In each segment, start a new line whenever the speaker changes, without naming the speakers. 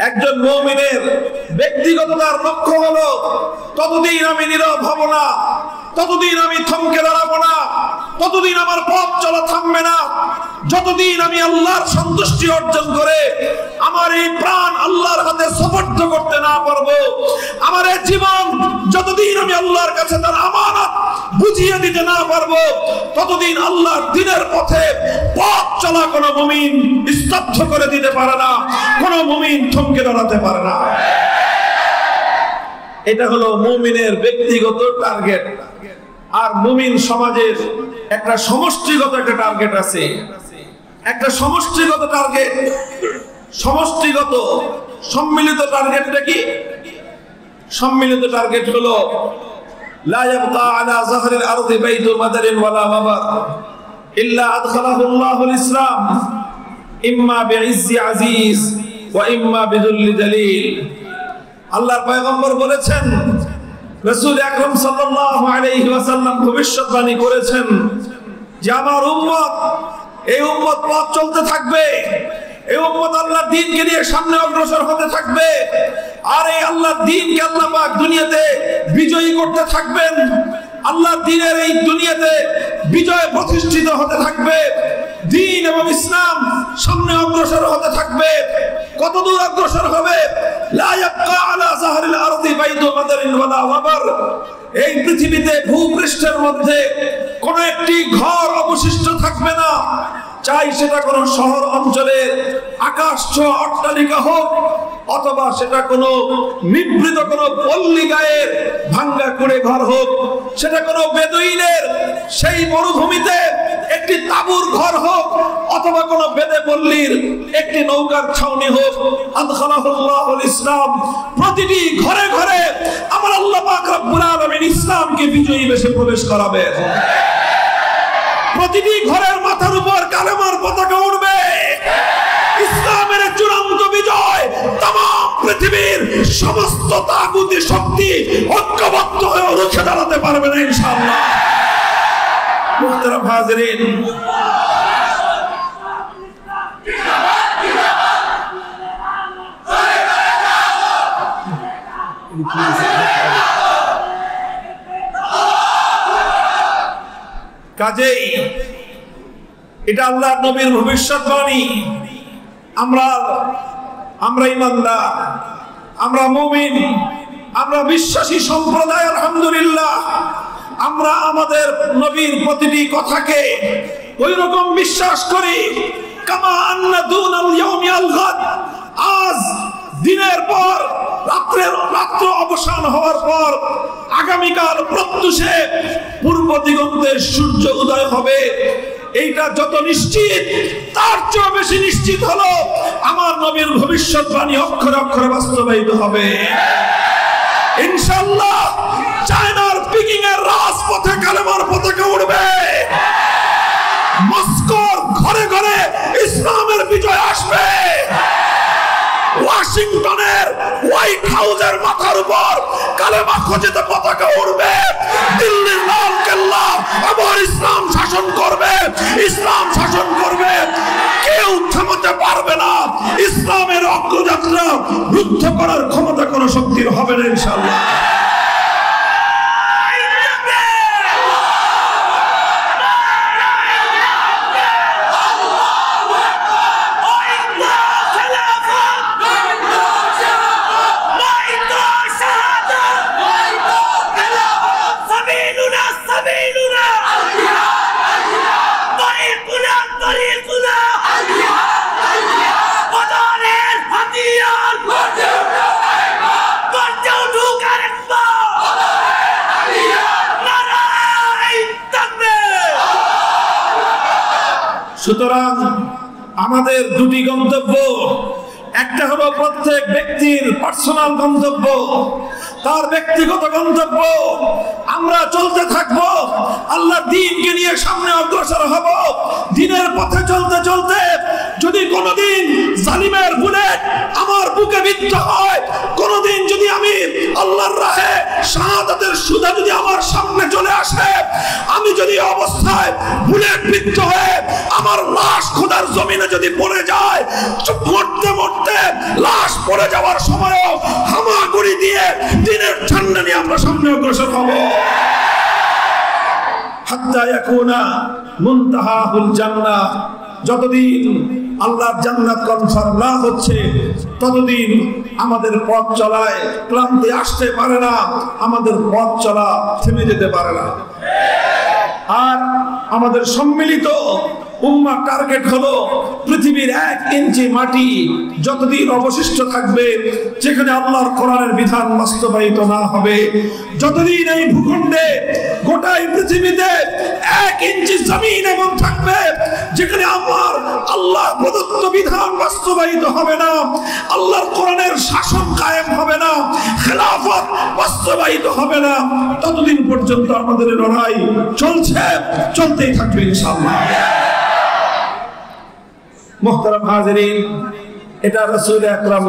একজন মুমিনের ব্যক্তিগত তার লক্ষ্য হলো ততদিন আমি নীরব হব না, ততদিন আমি থমকে দাঁড়াবো না, ততদিন আমার পথ চলা থামবে না, যতদিন আমি আল্লাহর সন্তুষ্টি অর্জন করে আমার এই প্রাণ আল্লাহর হাতে সুপর্দ করতে না পারবো, আমার এই জীবন যতদিন আমি আল্লাহর কাছে তার আমানত বুঝিয়ে দিতে না পারবো, ততদিন আল্লাহর দ্বীনের পথে পথ চলা কোনো মুমিন স্তব্ধ করে দিতে পারে না, কোনো মুমিন থমকে দাঁড়াতে পারে না। এটা হলো মুমিনের ব্যক্তিগত টার্গেট। আর মুমিন সমাজের একটা সমষ্টিগত একটা টার্গেট আছে, একটা সমষ্টিগত টার্গেট। সমষ্টিগত সম্মিলিত টার্গেটটা কি? সম্মিলিত টার্গেট হলো লা ইয়াবকা আলা যাহরিল আরদি বাইতু মাদারিন ওয়ালা মাবার ইল্লা আদখালাহু আল্লাহুল ইসলাম ইম্মা বিইজ্জি আজিজ ওয়া ইম্মা বিযুল্লি জালিল। আল্লাহর পয়গম্বর বলেছেন, রাসূল আকরাম সাল্লাল্লাহু আলাইহি ওয়াসাল্লাম ভবিষ্যৎবাণী করেছেন যে আমার উম্মত, এই উম্মত পথ চলতে থাকবে, এই উম্মত আল্লাহর দ্বীনকে নিয়ে সামনে অগ্রসর হতে থাকবে, আর এই আল্লাহর দ্বীনকে আল্লাহ পাক দুনিয়াতে বিজয়ী করতে থাকবেন, আল্লাহর দ্বীনের এই দুনিয়াতে বিজয় প্রতিষ্ঠিত হতে থাকবে, দ্বীন এবং ইসলাম সামনে অগ্রসর হতে থাকবে। কত দূর অগ্রসর হবে? লা ইয়াবকা আলা যাহরিল আরদি বাইতু মাদারিন ওয়ালা ওয়াবার। এই পৃথিবীতে ভূপৃষ্ঠের মধ্যে কোন একটি ঘর অবশিষ্ট থাকবে না, চাই সেটা কোন শহর অঞ্চলে আকাশ ছোঁয়া অট্টালিকা হোক, অথবা সেটা কোন নিভৃত কোন পল্লী গায়ের ভাঙ্গা কুড়ে ঘর হোক, সেটা কোন বেদুইনের সেই মরুভূমিতে একটি তাঁবুর ঘর হোক, অথবা কোন বেদে পল্লীর একটি নৌকার ছাউনি হোক, আদখালাহুল্লাহুল ইসলাম। প্রতিটি ঘরে ঘরে আমার আল্লাহ পাক রব্বুল আলামিন ইসলামকে বিজয়ী বেশে প্রবেশ করাবেন। প্রতিটি ঘরের মাথার উপর কালেমার পতাকা উঠবে। ইসলামের চূড়ান্ত বিজয় तमाम পৃথিবীর সমস্ত তাগুতি শক্তি ঐক্যবদ্ধ হয়ে রুখে দাঁড়াতে পারবে না ইনশাআল্লাহ। মুহতারাম হাজিরিন, কাজেই এটা আল্লাহর নবীর ভবিষ্যৎবাণী। আমরা ইমানদার, আমরা মুমিন, আমরা বিশ্বাসী সম্প্রদায়। আলহামদুলিল্লাহ, আমরা আমাদের নবীর প্রতিটি কথাকে ওই রকম বিশ্বাস করি। কামা আন্না দুনাল ইয়াউমি আল গাদ। আজ দিনের পর রাত্র অবসান হওয়ার পর আগামীকাল প্রত্যুষে পূর্ব দিগন্তে সূর্য উদয় হবে, এইটা যত নিশ্চিত তার চেয়ে বেশি নিশ্চিত হলো আমার নবীর ভবিষ্যৎবাণী অক্ষরে অক্ষরে বাস্তবায়িত হবে ইনশাআল্লাহ। চায়নার পিকিং এর রাজপথে কালেমার পতাকা উঠবে, মস্কোর ঘরে ঘরে ইসলামের বিজয় আসবে, ওয়াশিংটনের হোয়াইট হাউসের মাথার উপর কালেমা খচিত পতাকা উড়বে, দিল্লির লাল কেল্লা আবার ইসলাম শাসন করবে, ইসলাম শাসন করবে। কেউ থামাতে পারবে না। ইসলামের অগ্রযাত্রা রুদ্ধ করার ক্ষমতা কোন শক্তির হবে না ইনশাআল্লাহ। সুতরাং আমাদের দুটি গন্তব্য, একটা হলো প্রত্যেক ব্যক্তির পার্সোনাল গন্তব্য, তার ব্যক্তিগত গন্তব্য। আমরা চলতে থাকবো, আল্লাহর দ্বীনকে নিয়ে সামনে অগ্রসর হব। দ্বীনের পথে চলতে চলতে যদি কোনোদিন জালিমের বুলেট আমার বুকে বিদ্ধ হয়, কোনোদিন যদি আমি আল্লাহর রাহে শাহাদাতের সুধা যদি আমার সামনে চলে আসে, আমি যদি অবস্থায় বুলেট বিদ্ধ হয়ে আমার আমার লাশ খোদার জমিনে যদি পড়ে যায়, মরতে মরতে লাশ পড়ে যাওয়ার সময়ও হামাগুড়ি দিয়ে দিনের ঠান্ডা নিয়ে আমরা সামনে অগ্রসর হব। হাত্তা ইয়াকুনা মুনতাহাহুল জান্নাহ, যতদিন আল্লাহর জান্নাত কনফার্ম না হচ্ছে ততদিন আমাদের পথ চলায় ক্লান্তি আসতে পারে না, আমাদের পথ চলা থেমে যেতে পারে না। আর আমাদের সম্মিলিত উম্মাহ টার্গেট হলো পৃথিবীর 1 ইঞ্চি মাটি যতদিন অবশিষ্ট থাকবে যেখানে আল্লাহর কোরআনের বিধান বাস্তবায়িত না হবে, যতদিন এই ভূখণ্ডে গোটাই পৃথিবীতে 1 ইঞ্চি জমিন এমন থাকবে যেখানে আমার আল্লাহর প্রদত্ত বিধান বাস্তবায়িত হবে না, আল্লাহর কোরআনের শাসন কায়েম হবে না, খেলাফত বাস্তবায়িত হবে না, ততদিন পর্যন্ত আমাদের লড়াই চলছে, চলতেই থাকবে ইনশাআল্লাহ। মুহতারাম হাজিরিন, এটা রাসূল আকরাম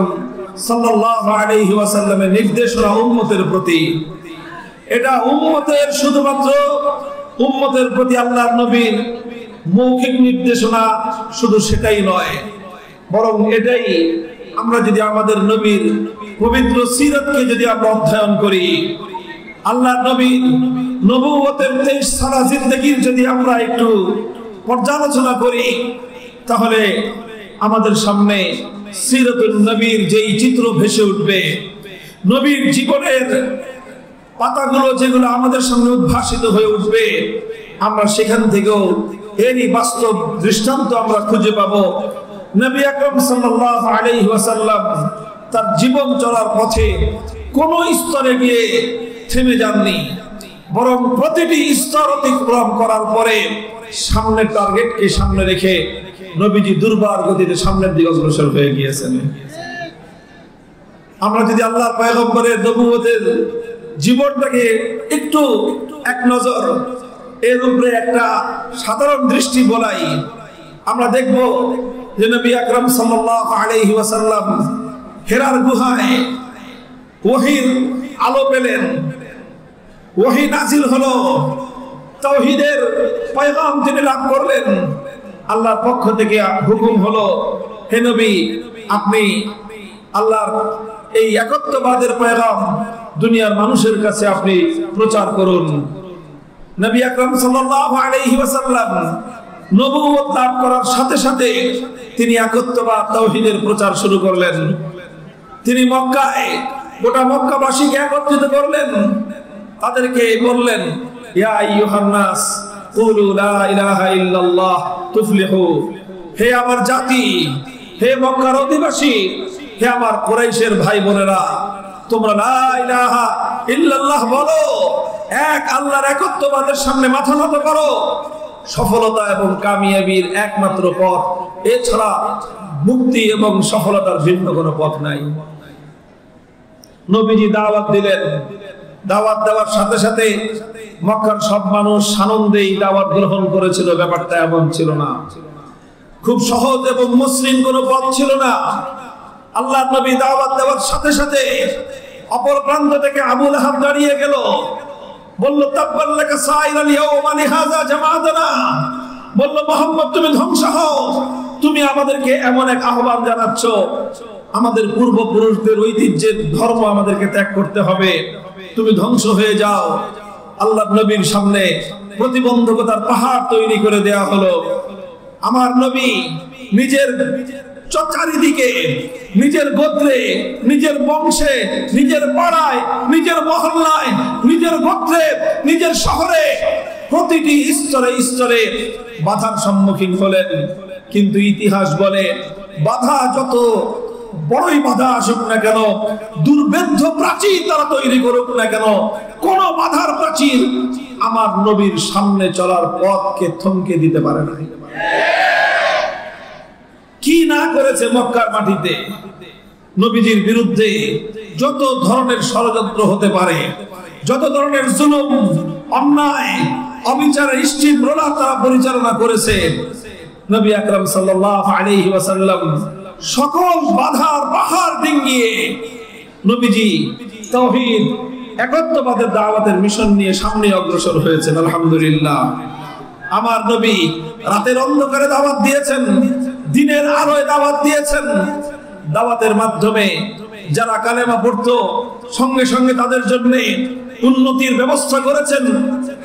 সাল্লাল্লাহু আলাইহি ওয়াসাল্লামের নির্দেশনা উম্মতের প্রতি। এটা উম্মতের শুধুমাত্র উম্মতের প্রতি আল্লাহর নবীর মৌখিক নির্দেশনা, শুধু সেটাই নয়, বরং এটাই আমরা যদি আমাদের নবীর পবিত্র সিরাতকে যদি আমরা অধ্যয়ন করি, আল্লাহর নবীর নবুয়তের 23 সালা জিন্দেগির যদি আমরা একটু পর্যালোচনা করি, তাহলে আমাদের সামনে সিরাতুন নবীর যেই চিত্র ভেসে উঠবে, নবীর জীবনের পাতাগুলো যেগুলো আমাদের সামনে উদ্ভাসিত হয়ে উঠবে, আমরা সেখান থেকেও এরই বাস্তব দৃষ্টান্ত আমরা খুঁজে পাবো। নবী আকরাম সাল্লাল্লাহু আলাইহি ওয়াসাল্লাম তার জীবন চলার পথে কোন স্তরে গিয়ে থেমে যাননি, বরং প্রতিটি স্তর অতিক্রম করার পরে সামনের টার্গেটকে সামনে রেখে নবীজি দুর্বার গতিতে সামনের দিকে অগ্রসর হয়ে গিয়েছেন। আমরা যদি আল্লাহর পয়গম্বরের নবুয়তের জীবনটাকে একটু এক নজর এর উপরে একটা সাধারণ দৃষ্টি বলাই, আমরা দেখব যে নবী আকরাম সাল্লাল্লাহু আলাইহি ওয়াসাল্লাম হিরার গুহায় ওহীর আলো পেলেন, ওহী নাজিল হলো, তাওহীদের পয়গাম তিনি লাভ করলেন, আল্লাহর পক্ষ থেকে হুকুম হলো, হে নবী আপনি আল্লাহর এই একত্ববাদের পয়গাম দুনিয়ার মানুষের কাছে আপনি প্রচার করুন। নবী আকরাম সাল্লাল্লাহু আলাইহি ওয়াসাল্লাম নবুয়ত লাভ করার সাথে সাথে তিনি একত্ববাদ তাওহীদের প্রচার শুরু করলেন। তিনি মক্কায় গোটা মক্কাবাসীকে একত্রিত করলেন, তাদেরকে বললেন, ইয়া আইয়ুহান নাস কুলু লা ইলাহা ইল্লাল্লাহ তুফলিহু, হে আমার জাতি, হে মক্কার অধিবাসী, হে আমার কুরাইশের ভাই বোনেরা, তোমরা লা ইলাহা ইল্লাল্লাহ বলো, এক আল্লাহর একত্ববাদের সামনে মাথা নত করো, সফলতা এবং কামিয়াবির একমাত্র পথ, এছাড়া মুক্তি এবং সফলতার ভিন্ন কোনো পথ নাই। নবীজি দাওয়াত দিলেন, দাওয়াত দেওয়ার সাথে সাথে মক্কার সব মানুষ আনন্দেই দাওয়াত গ্রহণ করেছিল, ব্যাপারটা এমন ছিল না, খুব সহজ এবং মসৃণ কোনো পথ ছিল না। আল্লাহর নবী দাওয়াত দেওয়ার সাথে সাথে অপর প্রান্ত থেকে আবু লাহাব দাঁড়িয়ে গেল, বলল তাব্বান লাকা সাইরাল ইয়াওমা লিহাযা জামাআতানা, বলল মুহাম্মদ তুমি ধ্বংস হও, তুমি আমাদেরকে এমন এক আহ্বান জানাচ্ছ, আমাদের পূর্বপুরুষদের ঐতিহ্যের ধর্ম আমাদেরকে ত্যাগ করতে হবে, তুমি ধ্বংস হয়ে যাও। আল্লাহর নবীর সামনে প্রতিবন্ধকতার পাহাড় তৈরি করে দেয়া হলো। আমার নবী নিজের চারিদিকে, নিজের গোত্রে, নিজের বংশে, নিজের পাড়ায়, নিজের মহল্লায়, নিজের গোত্রে, নিজের শহরে প্রতিটি স্তরে স্তরে বাধার সম্মুখীন হলেন। কিন্তু ইতিহাস বলে বাধা যত বড়ই বাধা আসুক না কেন, দুর্ভেদ্য প্রাচীর তারা তৈরি করুক না কেন, কোন বাধার প্রাচীর আমার নবীর সামনে চলার পথকে থমকে দিতে পারে না। কি না করেছে মক্কার মাটিতে, নবীজির বিরুদ্ধে যত ধরনের ষড়যন্ত্র হতে পারে, যত ধরনের জুলুম, অন্যায়, অবিচারের স্টিমরোলার তারা পরিচালনা করেছে, নবী আকরাম সাল্লাল্লাহু আলাইহি ওয়াসাল্লাম সকল বাধার পাহাড় ডিঙ্গিয়ে নবীজি তাওহীদ একত্ববাদের দাওয়াতের মিশন নিয়ে সামনে অগ্রসর হয়েছেন। আলহামদুলিল্লাহ। আমার নবী রাতের অন্ধকারে দাওয়াত দিয়েছেন, দিনের আলোয় দাওয়াত দিয়েছেন। দাওয়াতের মাধ্যমে যারা কালেমা পড়তো সঙ্গে সঙ্গে তাদের জন্য উন্নতির ব্যবস্থা করেছেন।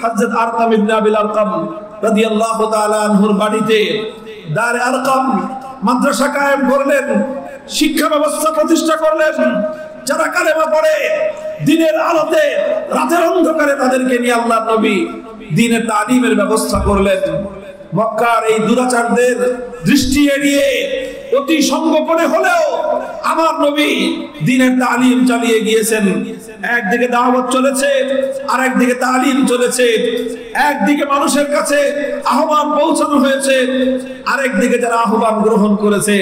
হযরত আরকাম ইবনে আবিল আরকাম রাদিয়াল্লাহু তাআলা আনহুর বাড়িতে দারে আরকাম মাদ্রাসা কায়েম করলেন, শিক্ষা ব্যবস্থা প্রতিষ্ঠা করলেন। যারা কালেমা পড়ে দিনের আলোতে রাতের অন্ধকারে তাদেরকে নিয়ে আল্লাহর নবী দ্বীনের তালিমের ব্যবস্থা করলেন। মক্কার এই দুরাচারদের দৃষ্টি এড়িয়ে অতি সংগোপনে হলেও আমার নবী দ্বীনের তালিম চালিয়ে গিয়েছেন। একদিকে দাওয়াত চলেছে, আর একদিকে তালিম চলেছে। একদিকে মানুষের কাছে আহ্বান পৌঁছানো হয়েছে, আরেকদিকে যারা আহ্বান গ্রহণ করেছে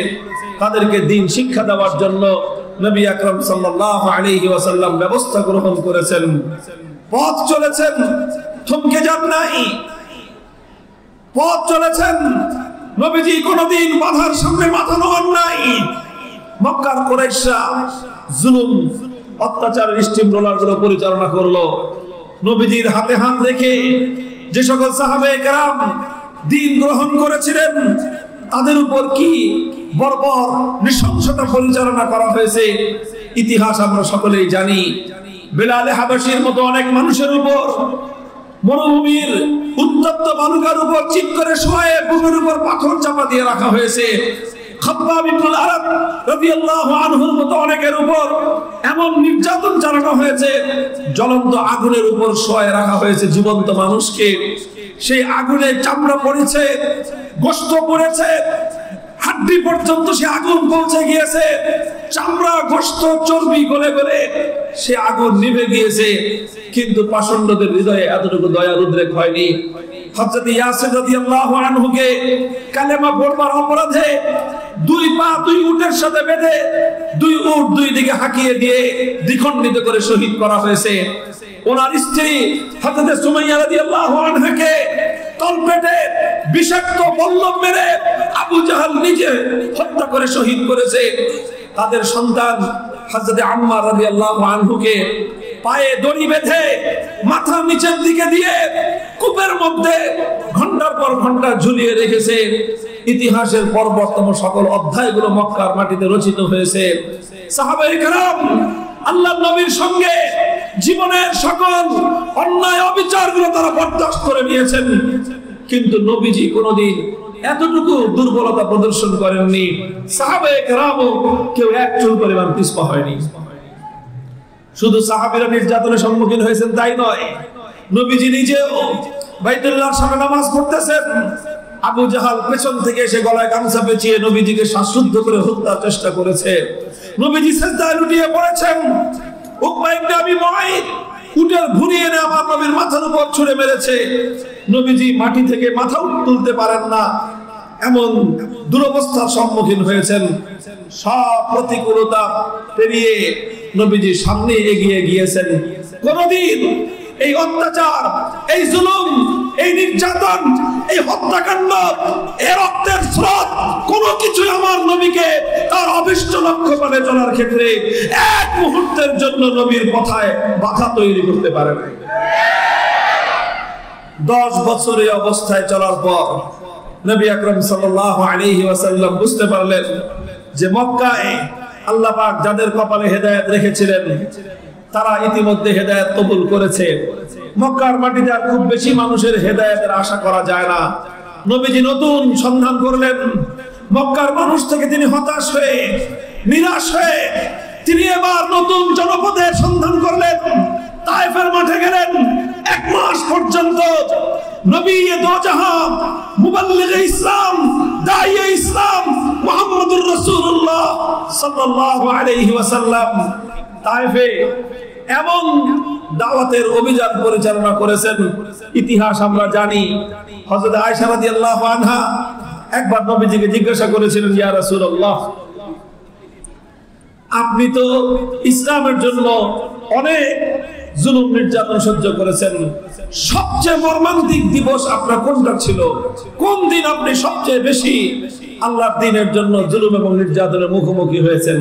তাদেরকে দ্বীন শিক্ষা দেওয়ার জন্য নবী আকরাম সাল্লাল্লাহু আলাইহি ওয়াসাল্লাম ব্যবস্থা গ্রহণ করেছেন। পথ চলেছেন, থমকে যান নাই, পথ চলেছেন। নবীজি কোনদিন বাধার সামনে মাথা নোয়ান নাই। মক্কার কুরাইশরা জুলুম অত্যাচারের স্টিম রোলার গুলো পরিচালনা করলো। নবীজির হাতে হাত রেখে যে সকল সাহাবায়ে কেরাম দ্বীন গ্রহণ করেছিলেন তাদের উপর কি বর্বর নৃশংসতা পরিচালনা করা হয়েছে ইতিহাস আমরা সকলেই জানি। বেলালে হাবাসীর মতো অনেক মানুষের উপর মরুভূমির উত্তপ্ত বালুকার উপর চিৎ করে শোয়ে বুকের উপর পাথর চাপা দিয়ে রাখা হয়েছে। খাব্বাব ইবনুল আরাব রাদিয়াল্লাহু আনহুর মতো অনেকের উপর এমন নির্যাতন চালানো হয়েছে, জ্বলন্ত আগুনের উপর শোয়ে রাখা হয়েছে জীবন্ত মানুষকে। সেই আগুনে চামড়া পড়েছে, গোশত পড়েছে, হাড্ডি পর্যন্ত সে আগুন পৌঁছে গিয়েছে। চামড়া, গোশত, চর্বি গলে গলে সে আগুন নিভে গিয়েছে, কিন্তু পাষণ্ডদের হৃদয়ে এতটুকু দয়া উদ্রেক হয়নি। হযরত ইয়াসির রাদিয়াল্লাহু আনহুকে কালেমা পড়বার অপরাধে দুই পা দুই উটের সাথে বেঁধে দুই উট দুই দিকে হাঁকিয়ে দিয়ে দ্বিখণ্ডিত করে শহীদ করা হয়েছে। ওনার স্ত্রী হযরত সুমাইয়া রাদিয়াল্লাহু আনহাকে তলপেটে বিষাক্ত বল্লম মেরে আবু জাহাল নিজে হত্যা করে শহীদ করেছে। তাদের সন্তান হযরত আম্মার রাদিয়াল্লাহু আনহুকে পায়ে দড়ি বেঁধে মাথা নিচের দিকে দিয়ে কূপের মধ্যে ঘন্টার পর ঘন্টা ঝুলিয়ে রেখেছে। ইতিহাসের পরবর্তী সকল অধ্যায়গুলো মক্কার মাটিতে রচিত হয়েছে। সাহাবায়ে কেরাম আল্লাহর নবীর সঙ্গে জীবনের সকল অন্যায় অবিচারগুলো তারা বরদাস্ত করে নিয়েছেন, কিন্তু নবীজি কোনোদিন এতটুকু দুর্বলতা প্রদর্শন করেননি। সাহাবায়ে কেরামও কেউ এক চুল পরিমাণ পিছপা হয়নি। শুধু সাহাবীরা নির্যাতনের সম্মুখীন হয়েছেন তাই নয়, নবীজি নিজেও বাইতুল্লাহর সামনে নামাজ পড়তেছেন, আবু জাহাল পেছন থেকে এসে গলায় গামছা পেঁচিয়ে নবীজিকে শ্বাসরুদ্ধ করে হত্যার চেষ্টা করেছে। নবীজি সিজদায় লুটিয়ে পড়েছেন। উকবা ইবনে আবি মুআইদ উটের ঘুরিয়ে এনে আমার নবীর মাথার উপর ছুঁড়ে মেরেছে। নবীজি মাটি থেকে মাথা তুলতে পারেন না, এমন দুরবস্থার সম্মুখীন হয়েছেন। সব প্রতিকূলতা পেরিয়ে নবীজি সামনে এগিয়ে গিয়েছেন। কোনদিন এই অত্যাচার, এই জুলুম, এই নির্যাতন, এই হত্যাকাণ্ড, এই রক্তের স্রোত কোনো কিছুই আমার নবীকে তার অভিষ্ট লক্ষ্য করে চলার ক্ষেত্রে এক মুহূর্তের জন্য নবীর পথায় বাধা তৈরি করতে পারে না। 10 বছর এই অবস্থায় চলার পর নবী আকরাম সাল্লাল্লাহু আলাইহি ওয়াসাল্লাম বুঝতে পারলেন যে মক্কায় আল্লাহ পাক যাদের কপালে হেদায়েত রেখেছিলেন তারা ইতিমধ্যে হেদায়েত কবুল করেছে। মক্কার মাটিতে আর খুব বেশি মানুষের হেদায়েতের আশা করা যায় না। নবীজি নতুন সন্ধান করলেন। মক্কার মানুষ থেকে তিনি হতাশ হয়ে, নিরাশ হয়ে তিনি এবার নতুন জনপদের সন্ধান করলেন। তায়েফের মাঠে গেলেন। 1 মাস পর্যন্ত নবী দোজাহান মুবাল্লিগে ইসলাম, দাইয়ে ইসলাম মুহাম্মদুর রাসূলুল্লাহ সাল্লাল্লাহু আলাইহি ওয়াসাল্লাম তায়েফে এমন দাওয়াতের অভিযান পরিচালনা করেছেন। ইতিহাস আমরা জানি। হযরত আয়েশা রাদিয়াল্লাহু আনহা একবার নবীজিকে জিজ্ঞাসা করেছিলেন, ইয়া রাসূলুল্লাহ, আপনি তো ইসলামের জন্য অনেক জুলুম নির্যাতন সহ্য করেছেন, সবচেয়ে মর্মান্তিক দিবস আপনার কোনটা ছিল? কোন দিন আপনি সবচেয়ে বেশি আল্লাহর দ্বীনের জন্য জুলুম এবং নির্যাতনের মুখোমুখি হয়েছেন?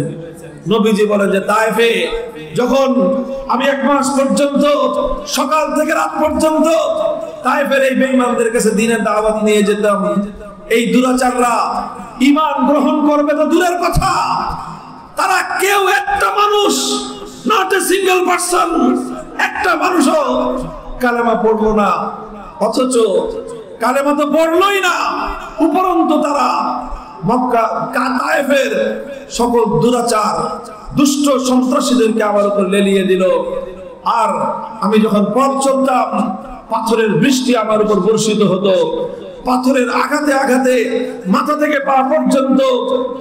নবীজি বলেন যে তায়েফে যখন আমি 1 মাস পর্যন্ত সকাল থেকে রাত পর্যন্ত তায়েফের এই বেঈমানদের কাছে দ্বীনের দাওয়াত নিয়ে যেতাম। এই দুরাচাররা ঈমান গ্রহণ করবে তো দূরের কথা, তারা কেউ একটা মানুষ, নট এ সিঙ্গেল পারসন, একটা মানুষও কালেমা পড়লো না। অথচ কালেমা তো পড়লোই না, উপরন্তু তারা মক্কা তায়েফের সকল দুরাচার দুষ্ট সন্ত্রাসীদেরকে আমার উপর লেলিয়ে দিল। আর আমি যখন পথ চলতাম, পাথরের বৃষ্টি আমার উপর বর্ষিত হতো, পাথরের আঘাতে আঘাতে মাথা থেকে পা পর্যন্ত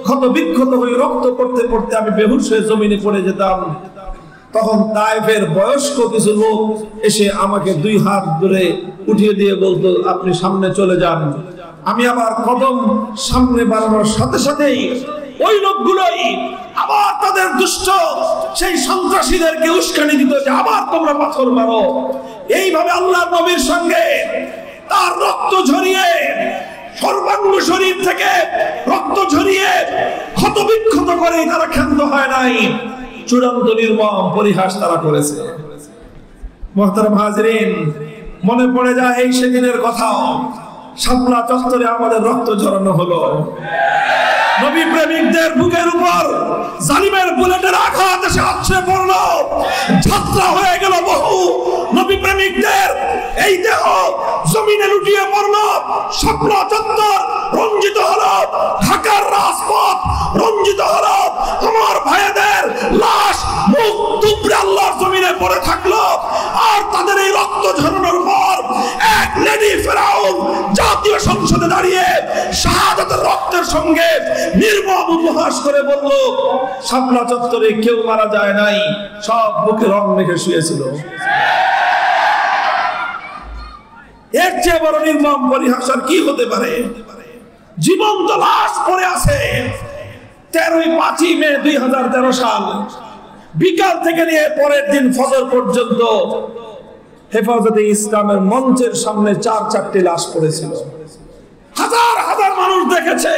ক্ষত বিক্ষত হয়ে রক্ত পড়তে পড়তে আমি বেহুশ হয়ে জমিনে পড়ে যেতাম। তখন তায়েফের বয়স্ক কিছু লোক এসে আমাকে 2 হাত ধরে উঠিয়ে দিয়ে বলতো, আপনি সামনে চলে যান। আমি আবার কদম সামনে বাড়ানোর সাথে সাথেই ওই লোকগুলোই আবার তাদের দুষ্ট সেই সন্ত্রাসীদেরকে উস্কানি দিত যে আবার তোমরা পাথর মারো। এইভাবে আল্লাহর নবীর সঙ্গে তার রক্ত ঝরিয়ে, সর্বাঙ্গ শরীর থেকে রক্ত ঝরিয়ে ক্ষত বিক্ষত করে তারা ক্ষান্ত হয় নাই, চূড়ান্ত নির্মম পরিহাস তারা করেছে। মুহতারাম হাজিরিন, মনে পড়ে যায় এই সেদিনের কথাও। শাপলা চত্বরে আমাদের রক্ত ঝরানো হলো, নবী প্রেমিকদের বুকের উপর জালিমের বুলেটের আঘাত এসে আছড়ে পড়লো, যাত্রা হয়ে গেল বহু নবী প্রেমিকদের এই দেহ জমিনে লুটিয়ে পড়লো। শাপলা চত্বর রঞ্জিত হলো, ঢাকার রাজপথ রঞ্জিত হলো, আমার ভাইদের লাশ মুখ থুবড়ে আল্লাহর জমিনে পড়ে থাকলো। আর তাদের এই রক্ত ঝরানোর পর এক লেডি ফেরাউন জাতীয় সংসদে দাঁড়িয়ে শাহাদাতের রক্তের সঙ্গে নির্মম উপহাস করে বলল, শাপলা চত্বরে কেউ মারা যায় নাই, সব বুকে রং মেখে শুয়েছিল। এর চেয়ে বড় নির্মম পরিহাস আর কি হতে পারে? জীবন্ত লাশ পড়ে আছে। 13ই মে 2013 সাল বিকাল থেকে নিয়ে পরের দিন ফজর পর্যন্ত হেফাজতে ইসলামের মঞ্চের সামনে 4-4টি লাশ পড়েছিল। হাজার হাজার মানুষ দেখেছে,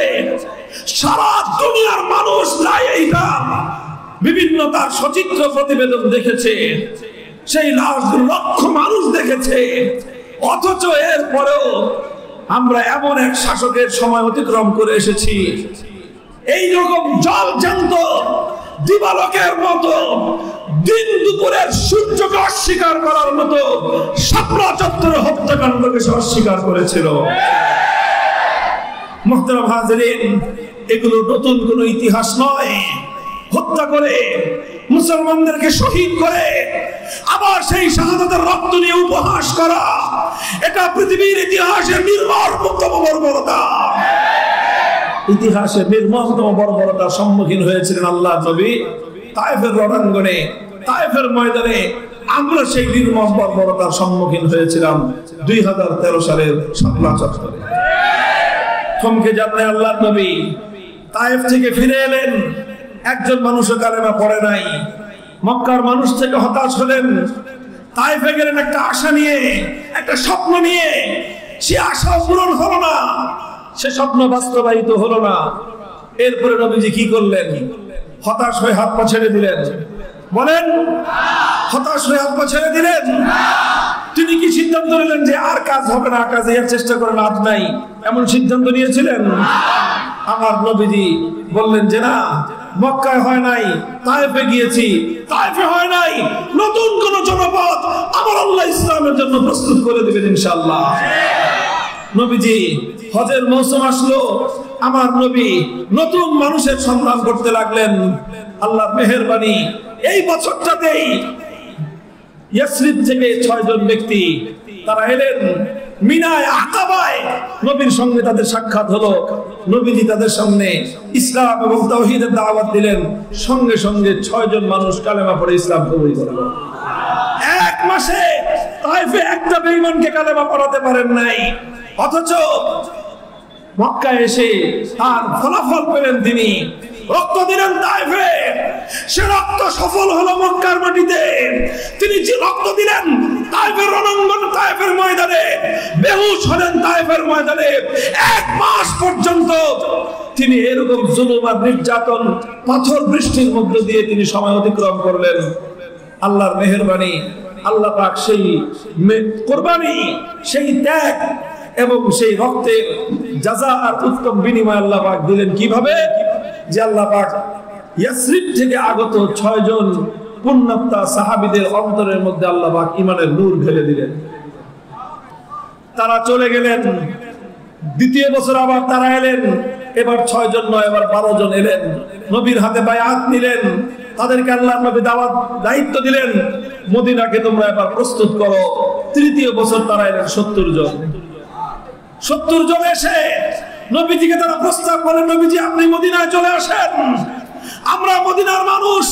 সারা দুনিয়ার মানুষ এইটা বিভিন্ন তার সচিত্র প্রতিবেদন দেখেছে, সেই লাশগুলো লক্ষ মানুষ দেখেছে। অথচ এর পরেও আমরা এমন এক শাসকের সময় অতিক্রম করে এসেছি, এই রকম জল জ্যান্ত দিবালোকের মতো দিন দুপুরের সূর্যকে অস্বীকার করার মতো শাপলা চত্বরে হত্যাকাণ্ডকে অস্বীকার করেছিল। মুহতারাম হাজিরিন, এগুলো নতুন কোনো ইতিহাস নয়। হত্যা করে মুসলমানদেরকে শহীদ করে আবার সেই শাহাদাতের রক্ত নিয়ে উপহাস করা, এটা পৃথিবীর ইতিহাসের নির্মমতম বর্বরতা। ইতিহাসে নির্মমতম বর্বরতার সম্মুখীন হয়েছিলেন আল্লাহর নবী তায়েফের রণাঙ্গনে, তায়েফের ময়দানে। আমরা সেই নির্মম বর্বরতার সম্মুখীন হয়েছিলাম 2013 সালের শাপলা চত্বরে। থমকে যাননি আল্লাহর নবী, তায়েফ থেকে ফিরে এলেন, একজন মানুষও কালেমা পড়ে নাই। মক্কার মানুষ থেকে হতাশ হলেন, তায়েফে গেলেন একটা আশা নিয়ে, একটা স্বপ্ন নিয়ে। সে আশা পূরণ হলো না, সে স্বপ্ন বাস্তবায়িত হলো না। এরপরে নবীজি কি করলেন? হতাশ হয়ে হাত পা ছেড়ে দিলেন। বলেন, হতাশ হয়ে হাত পা ছেড়ে দিলেন? তিনি কি সিদ্ধান্ত নিলেন যে আর কাজ হবে না, কাজে এর চেষ্টা করে লাভ নাই, এমন সিদ্ধান্ত নিয়েছিলেন? আমার নবীজি বললেন যে না, মক্কায় হয় নাই, তায়েফে গিয়েছি, তায়েফে হয় নাই, নতুন কোন জনপদ আমার আল্লাহ ইসলামের জন্য প্রস্তুত করে দেবেন ইনশাআল্লাহ। নবীজি হজের মৌসুম আসলো, আমার নবী নতুন মানুষের সন্ধান করতে লাগলেন। আল্লাহর মেহেরবানি, এই বছরটাতেই ইয়াসরিব থেকে 6 জন ব্যক্তি তারা এলেন মিনায় আকাবায়। নবীর সঙ্গে তাদের সাক্ষাৎ হলো, নবীজি তাদের সামনে ইসলাম এবং তাওহীদের দাওয়াত দিলেন। সঙ্গে সঙ্গে 6 জন মানুষ কালেমা পড়ে ইসলাম কবুল করলো। এক মাসে তায়েফে একটা বেঈমানকে কালেমা পড়াতে পারেন নাই, অথচ মক্কায় এসে তার ফলাফল পেলেন তিনি। রক্ত দিলেন তায়েফে, সে রক্ত সফল হলো মক্কার মাটিতে। তিনি যে রক্ত দিলেন তায়েফের রণাঙ্গন, তায়েফের ময়দানে, বেহুশ হলেন তায়েফের ময়দানে। 1 মাস পর্যন্ত তিনি এরকম জুলুম আর নির্যাতন, পাথর বৃষ্টির মধ্য দিয়ে তিনি সময় অতিক্রম করলেন। আল্লাহর মেহেরবানি, আল্লাহ পাক সেই কুরবানি, সেই ত্যাগ এবং সেই রক্তের জাযা আর উত্তম বিনিময় আল্লাহ পাক দিলেন কিভাবে? যে আল্লাহ পাক ইয়াসরিব থেকে আগত 6 জন পুণ্যাত্মা সাহাবীদের অন্তরের মধ্যে আল্লাহ পাক ঈমানের নূর ঢেলে দিলেন। তারা চলে গেলেন। দ্বিতীয় বছর আবার তারা এলেন। এবার 6 জন নয়, এবার 12 জন এলেন। নবীর হাতে বায়াত নিলেন। তাদেরকে আল্লাহর নবী দায়িত্ব দিলেন, মদিনাকে তোমরা এবার প্রস্তুত করো। তৃতীয় বছর তারা এলেন 70 জন। 70 জন এসে নবীজিকে তারা প্রস্তাব করেন, নবীজি আপনি মদিনায় চলে আসেন। আমরা মদিনার মানুষ,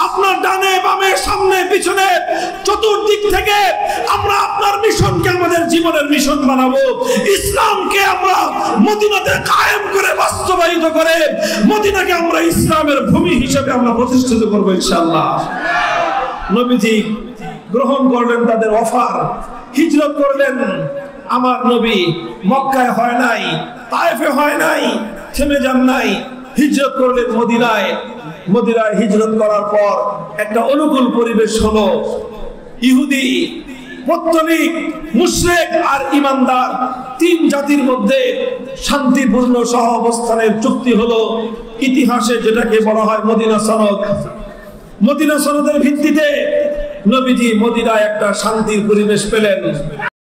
আপনার ডানে বামে সামনে পিছনে চতুর্দিক থেকে আমরা আপনার মিশনকে আমাদের জীবনের মিশন বানাবো। ইসলামকে আমরা মদিনাতে কায়েম করে বাস্তবায়িত করে মদিনাকে আমরা ইসলামের ভূমি হিসেবে আমরা প্রতিষ্ঠিত করবো ইনশাআল্লাহ। নবীজি গ্রহণ করলেন তাদের অফার, হিজরত করলেন। আমার নবী মক্কায় হয় নাই, তায়েফে হয় নাই, থেমে যান নাই, হিজরত করলেন মদিনায়। মদিনায় হিজরত করার পর একটা অনুকূল পরিবেশ হলো। ইহুদি, পত্তলিক, মুশরিক আর ঈমানদার 3 জাতির মধ্যে শান্তিপূর্ণ সহাবস্থানের চুক্তি হলো। ইতিহাসে যেটাকে বলা হয় মদিনা সনদ। মদিনা সনদের ভিত্তিতে নবীজি মদিনায় একটা শান্তির পরিবেশ পেলেন।